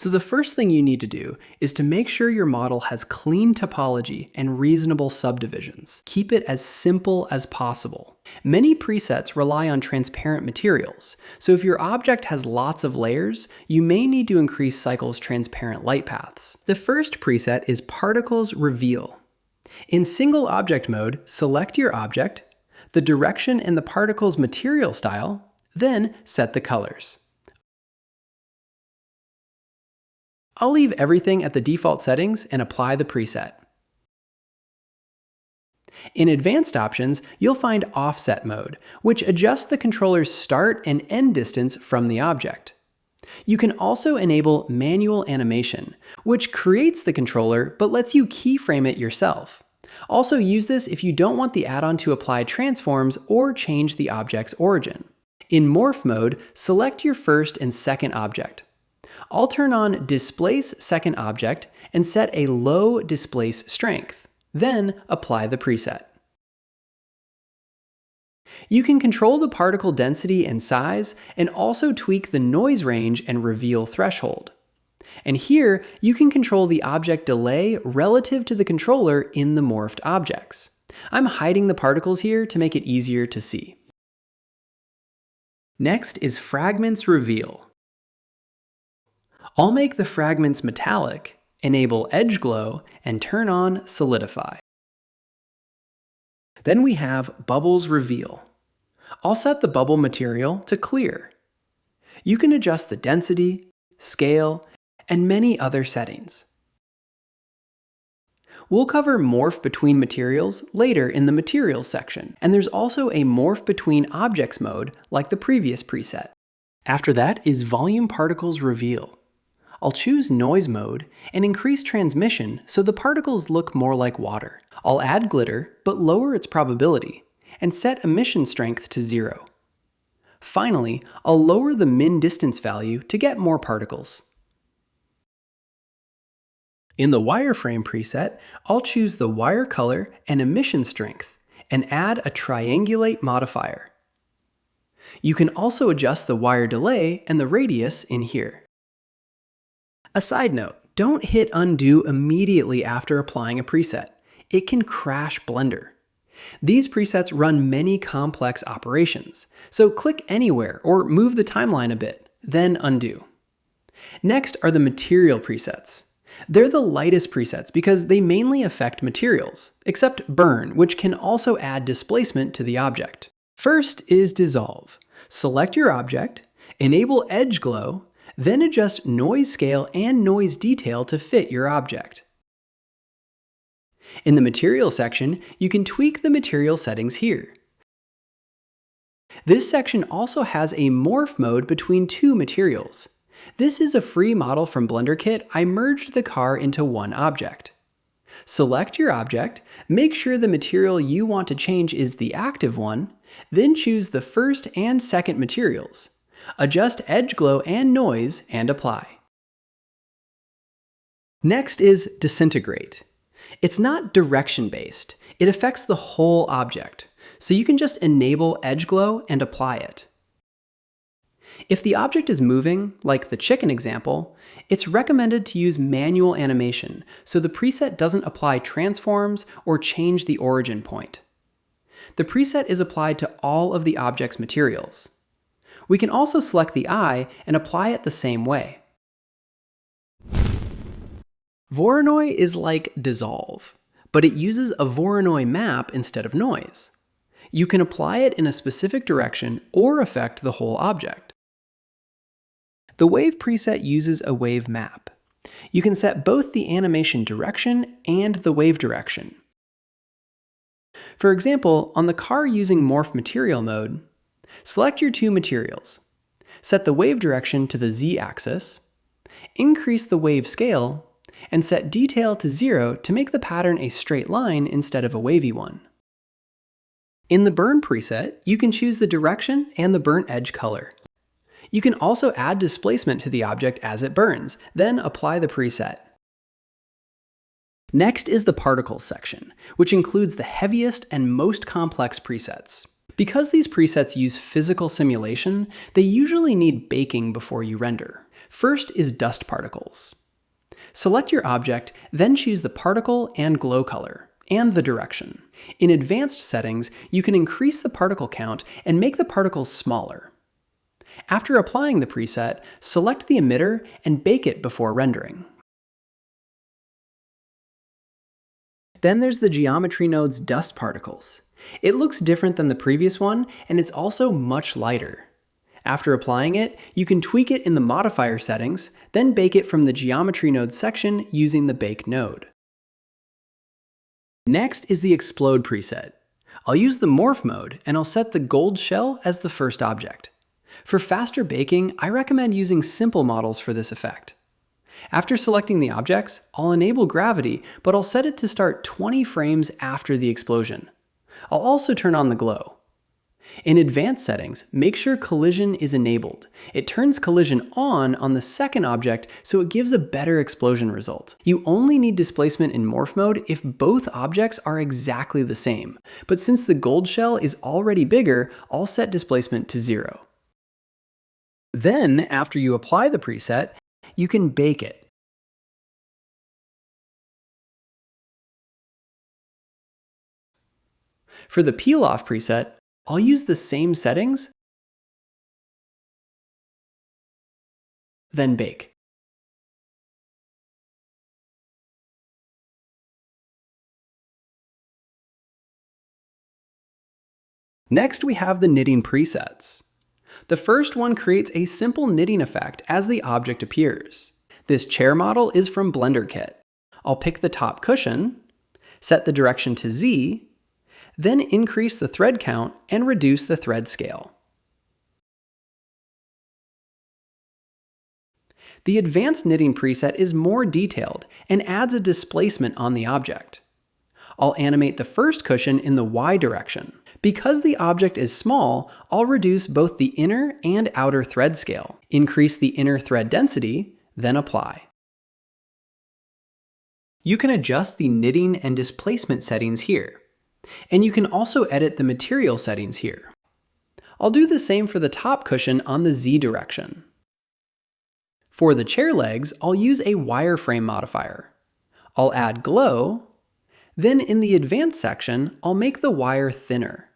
So the first thing you need to do is to make sure your model has clean topology and reasonable subdivisions. Keep it as simple as possible. Many presets rely on transparent materials, so if your object has lots of layers, you may need to increase Cycle's transparent light paths. The first preset is Fragments Reveal. In single object mode, select your object, the direction and the particle's material style, then set the colors. I'll leave everything at the default settings and apply the preset. In advanced options, you'll find offset mode, which adjusts the controller's start and end distance from the object. You can also enable manual animation, which creates the controller but lets you keyframe it yourself. Also use this if you don't want the add-on to apply transforms or change the object's origin. In Morph mode, select your first and second object. I'll turn on Displace Second Object and set a low displace strength, then apply the preset. You can control the particle density and size and also tweak the noise range and reveal threshold. And here, you can control the object delay relative to the controller in the morphed objects. I'm hiding the particles here to make it easier to see. Next is Fragments Reveal. I'll make the fragments metallic, enable Edge Glow, and turn on Solidify. Then we have Bubbles Reveal. I'll set the bubble material to clear. You can adjust the density, scale, and many other settings. We'll cover Morph Between Materials later in the Materials section, and there's also a Morph Between Objects mode like the previous preset. After that is Volume Particles Reveal. I'll choose Noise mode and increase transmission so the particles look more like water. I'll add glitter, but lower its probability, and set emission strength to 0. Finally, I'll lower the min distance value to get more particles. In the wireframe preset, I'll choose the wire color and emission strength, and add a triangulate modifier. You can also adjust the wire delay and the radius in here. A side note, don't hit undo immediately after applying a preset. It can crash Blender. These presets run many complex operations, so click anywhere or move the timeline a bit, then undo. Next are the material presets. They're the lightest presets because they mainly affect materials, except burn, which can also add displacement to the object. First is Dissolve. Select your object, enable Edge Glow, then adjust noise scale and noise detail to fit your object. In the material section, you can tweak the material settings here. This section also has a morph mode between two materials. This is a free model from BlenderKit. I merged the car into one object. Select your object, make sure the material you want to change is the active one, then choose the first and second materials. Adjust Edge Glow and Noise and apply. Next is Disintegrate. It's not direction-based. It affects the whole object, so you can just enable Edge Glow and apply it. If the object is moving, like the chicken example, it's recommended to use manual animation so the preset doesn't apply transforms or change the origin point. The preset is applied to all of the object's materials. We can also select the eye and apply it the same way. Voronoi is like Dissolve, but it uses a Voronoi map instead of noise. You can apply it in a specific direction or affect the whole object. The Wave preset uses a wave map. You can set both the animation direction and the wave direction. For example, on the car using Morph Material mode, select your two materials, set the wave direction to the z-axis, increase the wave scale, and set detail to 0 to make the pattern a straight line instead of a wavy one. In the Burn preset, you can choose the direction and the burnt edge color. You can also add displacement to the object as it burns, then apply the preset. Next is the Particles section, which includes the heaviest and most complex presets. Because these presets use physical simulation, they usually need baking before you render. First is dust particles. Select your object, then choose the particle and glow color, and the direction. In advanced settings, you can increase the particle count and make the particles smaller. After applying the preset, select the emitter and bake it before rendering. Then there's the geometry node's dust particles. It looks different than the previous one, and it's also much lighter. After applying it, you can tweak it in the modifier settings, then bake it from the geometry node section using the bake node. Next is the explode preset. I'll use the morph mode, and I'll set the gold shell as the first object. For faster baking, I recommend using simple models for this effect. After selecting the objects, I'll enable gravity, but I'll set it to start 20 frames after the explosion. I'll also turn on the glow. In advanced settings, make sure collision is enabled. It turns collision on the second object, so it gives a better explosion result. You only need displacement in morph mode if both objects are exactly the same, but since the gold shell is already bigger, I'll set displacement to 0. Then, after you apply the preset, you can bake it. For the peel-off preset, I'll use the same settings, then bake. Next, we have the knitting presets. The first one creates a simple knitting effect as the object appears. This chair model is from BlenderMarket. I'll pick the top cushion, set the direction to Z, then increase the thread count and reduce the thread scale. The advanced knitting preset is more detailed and adds a displacement on the object. I'll animate the first cushion in the Y direction. Because the object is small, I'll reduce both the inner and outer thread scale, increase the inner thread density, then apply. You can adjust the knitting and displacement settings here, and you can also edit the material settings here. I'll do the same for the top cushion on the Z direction. For the chair legs, I'll use a wireframe modifier. I'll add glow, then in the advanced section, I'll make the wire thinner.